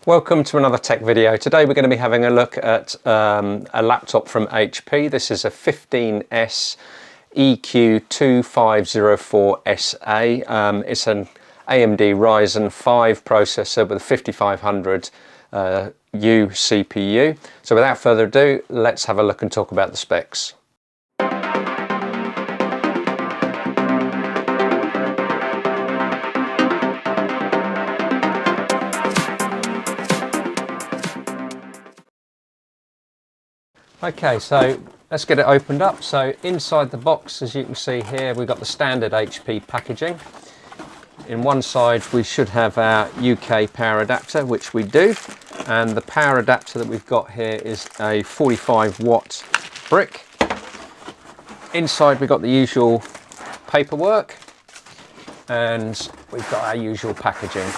Welcome to another tech video. Today we're going to be having a look at a laptop from HP. This is a 15s-eq2504sa. It's an AMD Ryzen 5 processor with a 5500U CPU. So without further ado, let's have a look and talk about the specs. Okay, so let's get it opened up. So inside the box, as you can see here, we've got the standard HP packaging. In one side we should have our UK power adapter, which we do, and the power adapter that we've got here is a 45-watt brick. Inside we've got the usual paperwork, and we've got our usual packaging.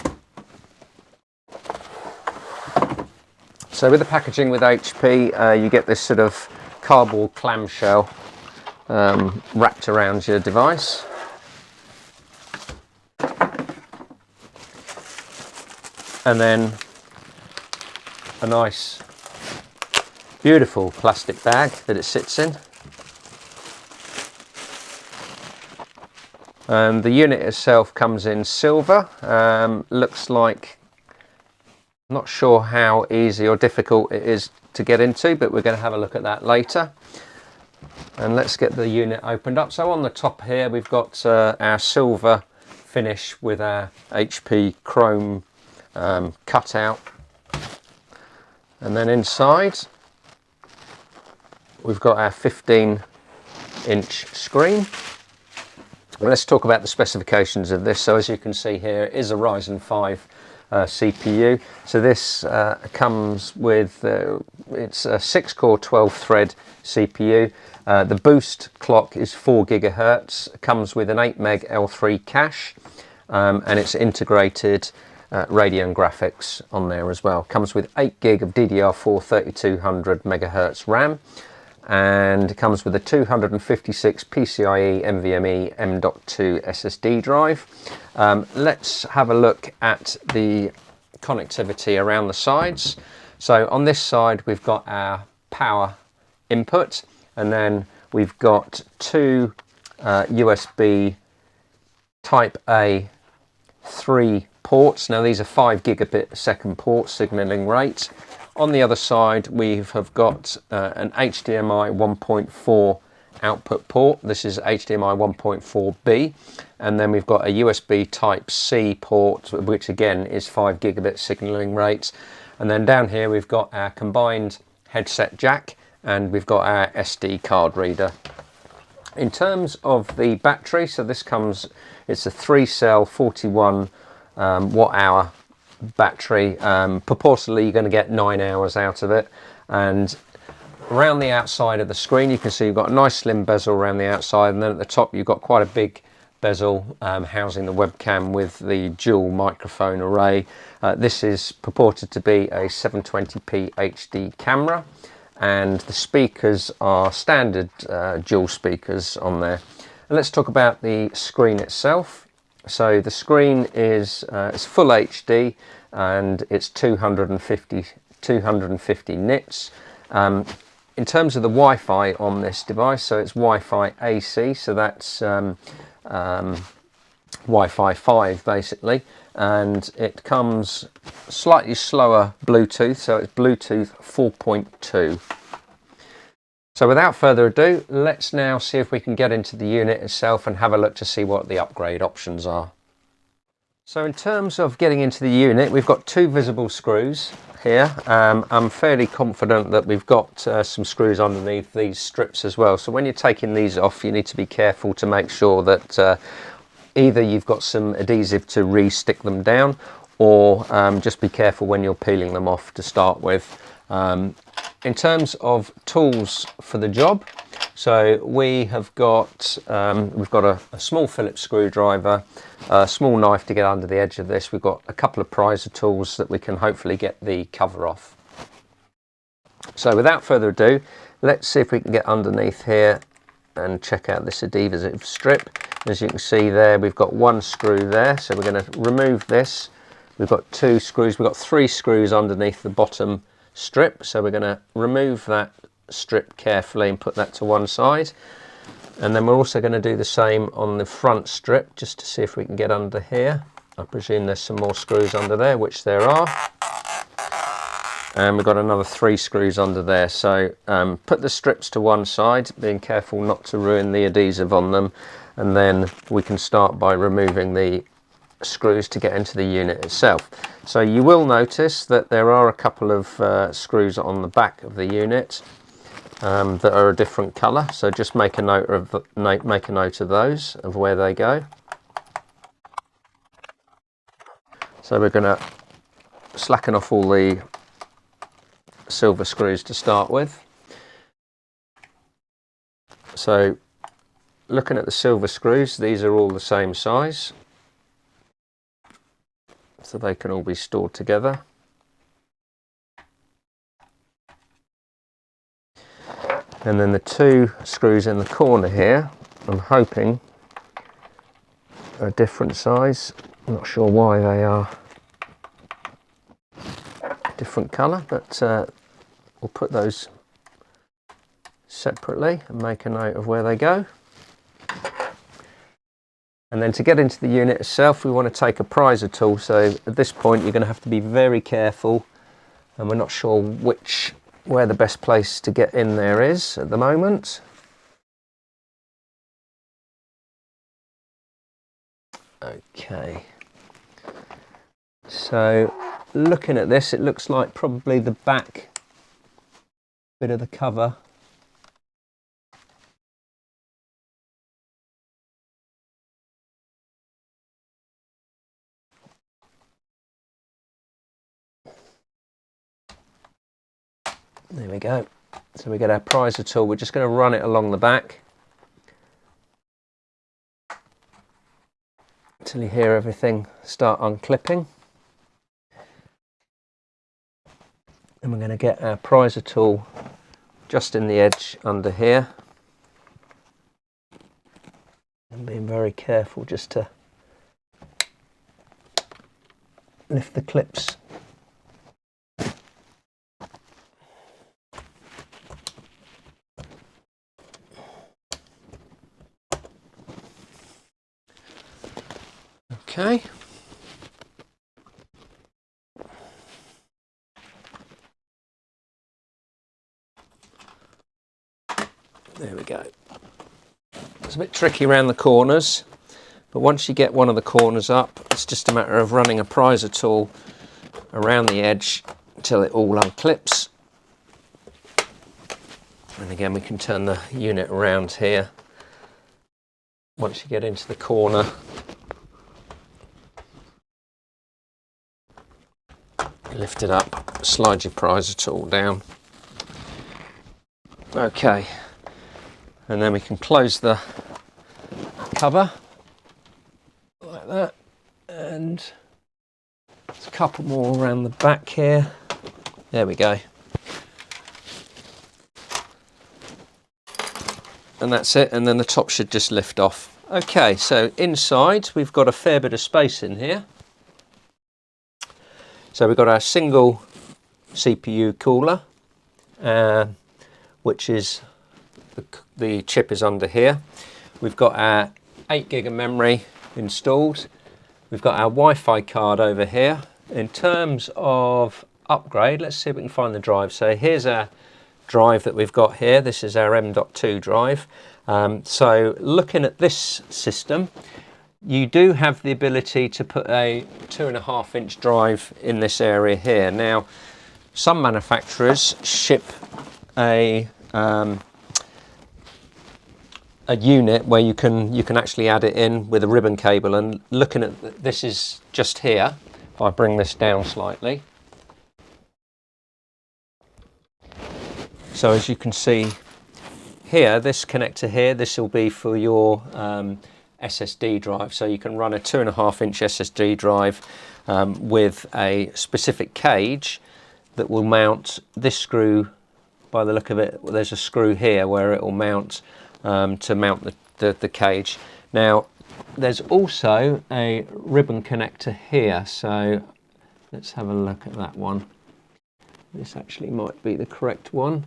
So with the packaging with HP, you get this sort of cardboard clamshell wrapped around your device. And then a nice, beautiful plastic bag that it sits in. The unit itself comes in silver. Looks like, not sure how easy or difficult it is to get into, but we're going to have a look at that later. And let's get the unit opened up. So on the top here we've got our silver finish with our HP chrome cutout, and then inside we've got our 15-inch screen. Well, let's talk about the specifications of this. So as you can see here, it is a Ryzen 5 CPU. So this comes with it's a 6-core 12-thread CPU. The boost clock is 4 GHz. It comes with an 8 meg L3 cache, and it's integrated Radeon graphics on there as well. Comes with 8 gig of DDR4 3200 MHz RAM, and it comes with a 256 PCIe NVMe M.2 SSD drive. Let's have a look at the connectivity around the sides. So on this side we've got our power input, and then we've got two USB Type A 3 ports. Now these are 5 gigabit a second port signaling rate. On the other side we have got an HDMI 1.4 output port. This is HDMI 1.4b, and then we've got a USB Type C port, which again is 5 gigabit signaling rate. And then down here we've got our combined headset jack, and we've got our SD card reader. In terms of the battery, so this comes, it's a 3-cell 41 watt hour battery. Purportedly you're going to get 9 hours out of it. And around the outside of the screen you can see you've got a nice slim bezel around the outside, and then at the top you've got quite a big bezel housing the webcam with the dual microphone array. This is purported to be a 720p HD camera, and the speakers are standard dual speakers on there. And let's talk about the screen itself. So the screen is it's full HD, and it's 250 nits. In terms of the Wi-Fi on this device, so it's Wi-Fi AC, so that's Wi-Fi 5 basically, and it comes slightly slower Bluetooth, so it's Bluetooth 4.2. So without further ado, let's now see if we can get into the unit itself and have a look to see what the upgrade options are. So in terms of getting into the unit, we've got two visible screws here. I'm fairly confident that we've got some screws underneath these strips as well. So when you're taking these off, you need to be careful to make sure that either you've got some adhesive to re-stick them down, or just be careful when you're peeling them off to start with. In terms of tools for the job, so we have got we've got a small Phillips screwdriver, a small knife to get under the edge of this. We've got a couple of prizer tools that we can hopefully get the cover off. So without further ado, let's see if we can get underneath here and check out this adhesive strip. As you can see there, we've got one screw there, so we're going to remove this. we've got 2 screws, we've got 3 screws underneath the bottom strip, so we're going to remove that strip carefully and put that to one side. And then we're also going to do the same on the front strip, just to see if we can get under here. I presume there's some more screws under there, which there are. And we've got another 3 screws under there. So put the strips to one side, being careful not to ruin the adhesive on them. And then we can start by removing the screws to get into the unit itself. So you will notice that there are a couple of screws on the back of the unit that are a different colour. So just make a note of those, of where they go. So we're going to slacken off all the silver screws to start with. So looking at the silver screws, these are all the same size, so they can all be stored together. And then the 2 screws in the corner here, I'm hoping are a different size. I'm not sure why they are different colour, but we'll put those separately and make a note of where they go. And then to get into the unit itself, we want to take a prizer tool. So at this point, you're going to have to be very careful, and we're not sure where the best place to get in there is at the moment. Okay. So looking at this, it looks like probably the back bit of the cover there we go. So we get our prizer tool, we're just going to run it along the back until you hear everything start unclipping. And we're going to get our prizer tool just in the edge under here. And being very careful just to lift the clips. Okay. There we go. It's a bit tricky around the corners, but once you get one of the corners up, it's just a matter of running a prizer tool around the edge until it all unclips. And again, we can turn the unit around here. Once you get into the corner, lift it up, slide your prizer tool down. Okay, and then we can close the cover like that, and there's a couple more around the back here. There we go. And that's it, and then the top should just lift off. Okay, so inside we've got a fair bit of space in here. So we've got our single CPU cooler, which is the chip is under here. We've got our 8 gig of memory installed. We've got our Wi-Fi card over here. In terms of upgrade, let's see if we can find the drive. So here's our drive that we've got here. This is our M.2 drive. So looking at this system, you do have the ability to put a 2.5-inch drive in this area here. Now, some manufacturers ship a unit where you can actually add it in with a ribbon cable. And looking at this is just here. If I bring this down slightly, so as you can see here, this connector here, this will be for your SSD drive. So you can run a 2.5-inch SSD drive with a specific cage that will mount this screw. By the look of it, there's a screw here where it will mount to mount the cage. Now there's also a ribbon connector here, so let's have a look at that one. This actually might be the correct one.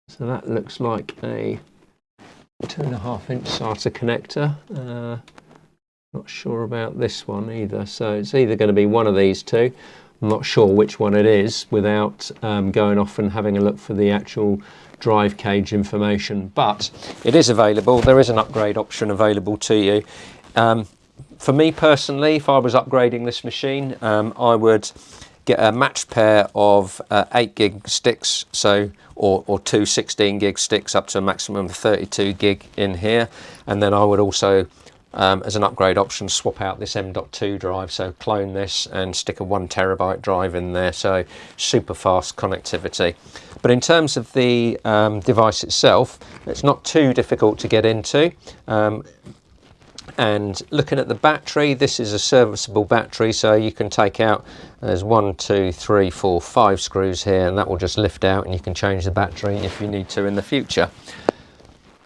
So that looks like a 2.5-inch SATA connector. Not sure about this one either, so it's either going to be one of these two. I'm not sure which one it is without going off and having a look for the actual drive cage information, but it is available. There is an upgrade option available to you. For me personally, if I was upgrading this machine, I would get a matched pair of 8 gig sticks, or two 16 gig sticks up to a maximum of 32 gig in here, and then I would also, as an upgrade option, swap out this M.2 drive, so clone this and stick a 1 terabyte drive in there, so super fast connectivity. But in terms of the device itself, it's not too difficult to get into. And looking at the battery, this is a serviceable battery, so you can take out, there's 1, 2, 3, 4, 5 screws here, and that will just lift out and you can change the battery if you need to in the future.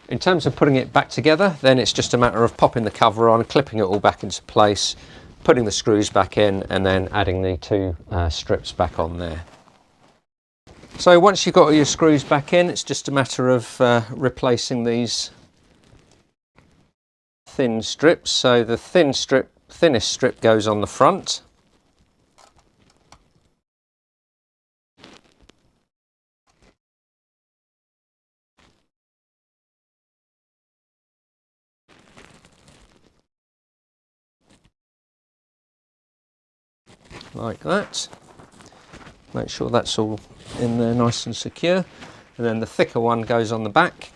In terms of putting it back together, then it's just a matter of popping the cover on, clipping it all back into place, putting the screws back in, and then adding the 2 strips back on there. So once you've got all your screws back in, it's just a matter of replacing these thin strips. So the thinnest strip goes on the front. Like that. Make sure that's all in there nice and secure. And then the thicker one goes on the back,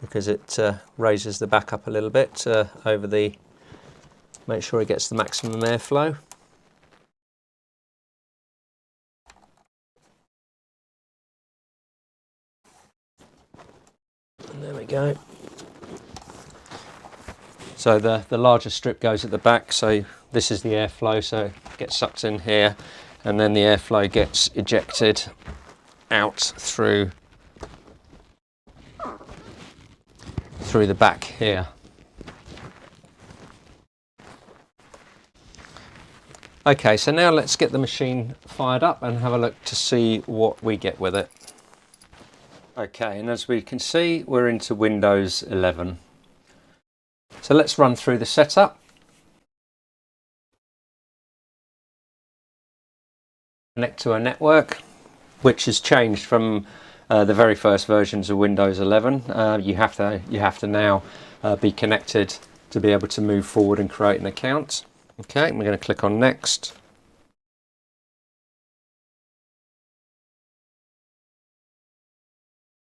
because it raises the back up a little bit over the, make sure it gets the maximum airflow. And there we go. So the larger strip goes at the back, so this is the airflow, so it gets sucked in here, and then the airflow gets ejected out through the back here. Okay, so now let's get the machine fired up and have a look to see what we get with it. Okay, and as we can see, we're into Windows 11. So let's run through the setup. Connect to a network, which has changed from the very first versions of Windows 11. You have to now be connected to be able to move forward and create an account. Okay, we're going to click on Next.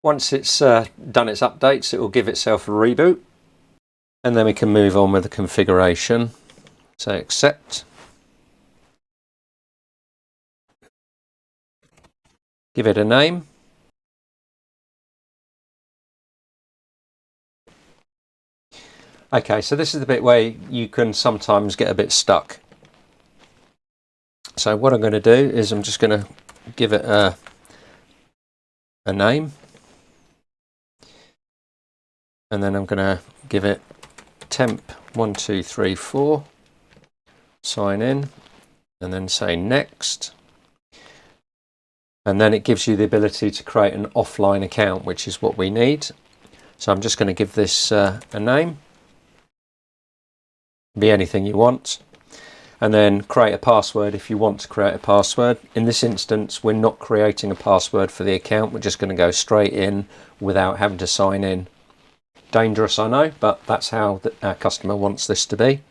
Once it's done its updates, it will give itself a reboot, and then we can move on with the configuration. So accept. Give it a name. Okay, so this is the bit where you can sometimes get a bit stuck. So what I'm going to do is I'm just going to give it a name, and then I'm going to give it temp1234, sign in, and then say next. And then it gives you the ability to create an offline account, which is what we need. So I'm just going to give this a name. Be anything you want, and then create a password if you want to create a password. In this instance, we're not creating a password for the account, we're just going to go straight in without having to sign in. Dangerous, I know, but that's how our customer wants this to be.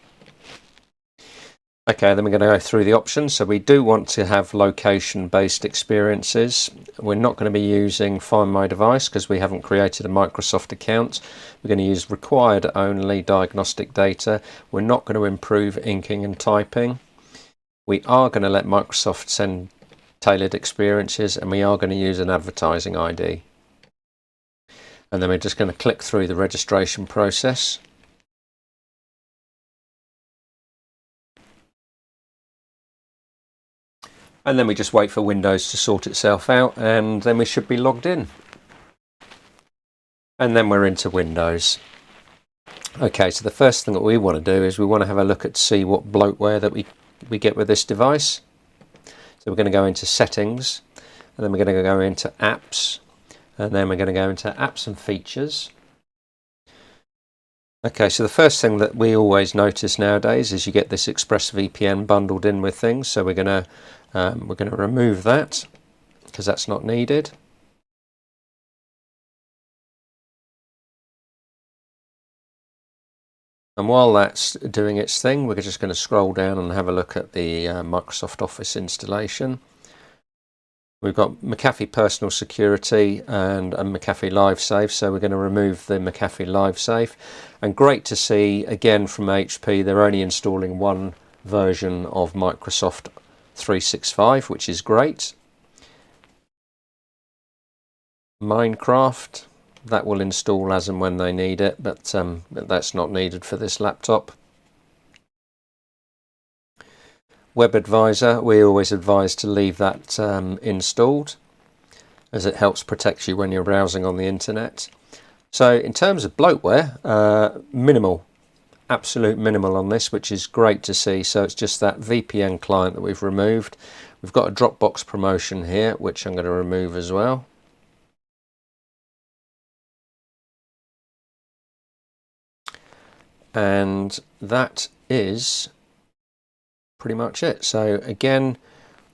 Okay, then we're going to go through the options. So we do want to have location-based experiences. We're not going to be using Find My Device because we haven't created a Microsoft account. We're going to use required only diagnostic data. We're not going to improve inking and typing. We are going to let Microsoft send tailored experiences, and we are going to use an advertising ID. And then we're just going to click through the registration process. And then we just wait for Windows to sort itself out, and then we should be logged in. And then we're into Windows. Okay, so the first thing that we want to do is we want to have a look at see what bloatware that we get with this device. So we're going to go into settings, and then we're going to go into apps, and then we're going to go into apps and features. Okay, so the first thing that we always notice nowadays is you get this ExpressVPN bundled in with things. So we're going to remove that because that's not needed. And while that's doing its thing, we're just going to scroll down and have a look at the Microsoft Office installation. We've got McAfee Personal Security and a McAfee LiveSafe, so we're going to remove the McAfee LiveSafe. And great to see, again from HP, they're only installing one version of Microsoft 365, which is great. Minecraft, that will install as and when they need it, but that's not needed for this laptop. Web Advisor, we always advise to leave that installed, as it helps protect you when you're browsing on the internet. So in terms of bloatware, minimal, absolute minimal on this, which is great to see. So it's just that VPN client that we've removed. We've got a Dropbox promotion here, which I'm going to remove as well. And that is pretty much it. So again,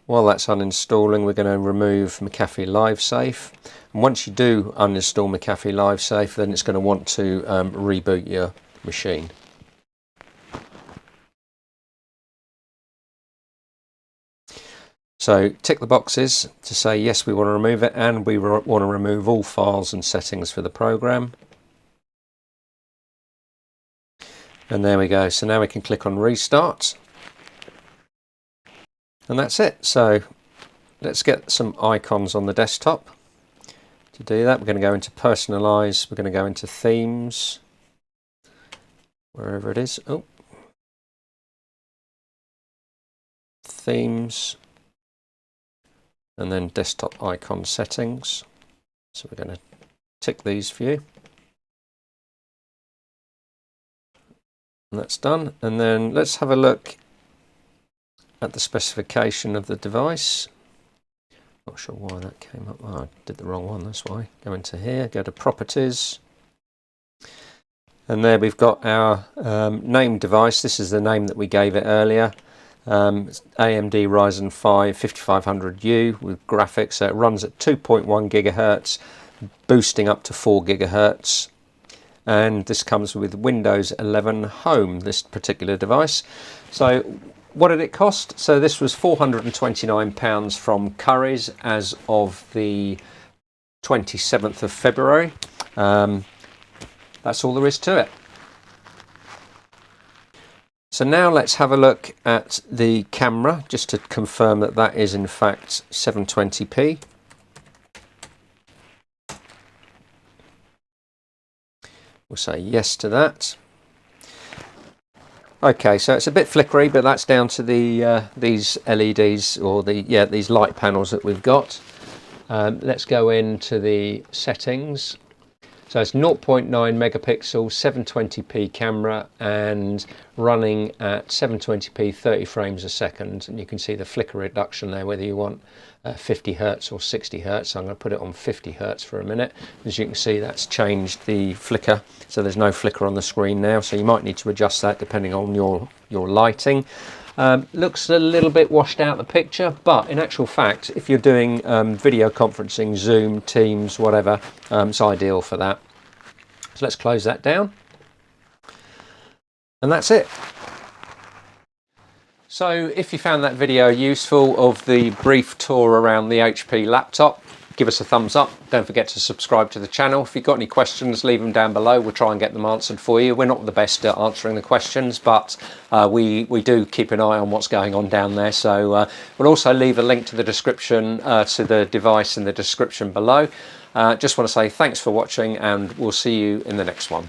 while that's uninstalling, we're going to remove McAfee LiveSafe. And once you do uninstall McAfee LiveSafe, then it's going to want to reboot your machine. So tick the boxes to say yes, we want to remove it, and we want to remove all files and settings for the program. And there we go. So now we can click on restart. And that's it. So let's get some icons on the desktop. To do that, we're going to go into personalize, we're going to go into themes, wherever it is. Oh, themes, and then desktop icon settings. So we're going to tick these for you. And that's done. And then let's have a look at the specification of the device. Not sure why that came up. Oh, I did the wrong one, that's why. Go into here, go to properties. And there we've got our named device. This is the name that we gave it earlier. AMD Ryzen 5 5500U with graphics. So it runs at 2.1 gigahertz, boosting up to 4 gigahertz. And this comes with Windows 11 Home, this particular device. So what did it cost? So this was £429 from Currys as of the 27th of February. That's all there is to it. So now let's have a look at the camera, just to confirm that that is in fact 720p. We'll say yes to that. Okay, so it's a bit flickery, but that's down to the these LEDs, or these light panels that we've got. Let's go into the settings. So it's 0.9 megapixel, 720p camera, and running at 720p 30 frames a second. And you can see the flicker reduction there, whether you want 50 hertz or 60 hertz. So I'm going to put it on 50 hertz for a minute. As you can see, that's changed the flicker, so there's no flicker on the screen now. So you might need to adjust that depending on your lighting. Looks a little bit washed out the picture, but in actual fact, if you're doing video conferencing, Zoom, Teams, whatever, it's ideal for that. So let's close that down. And that's it. So if you found that video useful of the brief tour around the HP laptop, give us a thumbs up. Don't forget to subscribe to the channel. If you've got any questions, leave them down below. We'll try and get them answered for you. We're not the best at answering the questions, but we do keep an eye on what's going on down there. So we'll also leave a link to the description to the device in the description below. Just want to say thanks for watching, and we'll see you in the next one.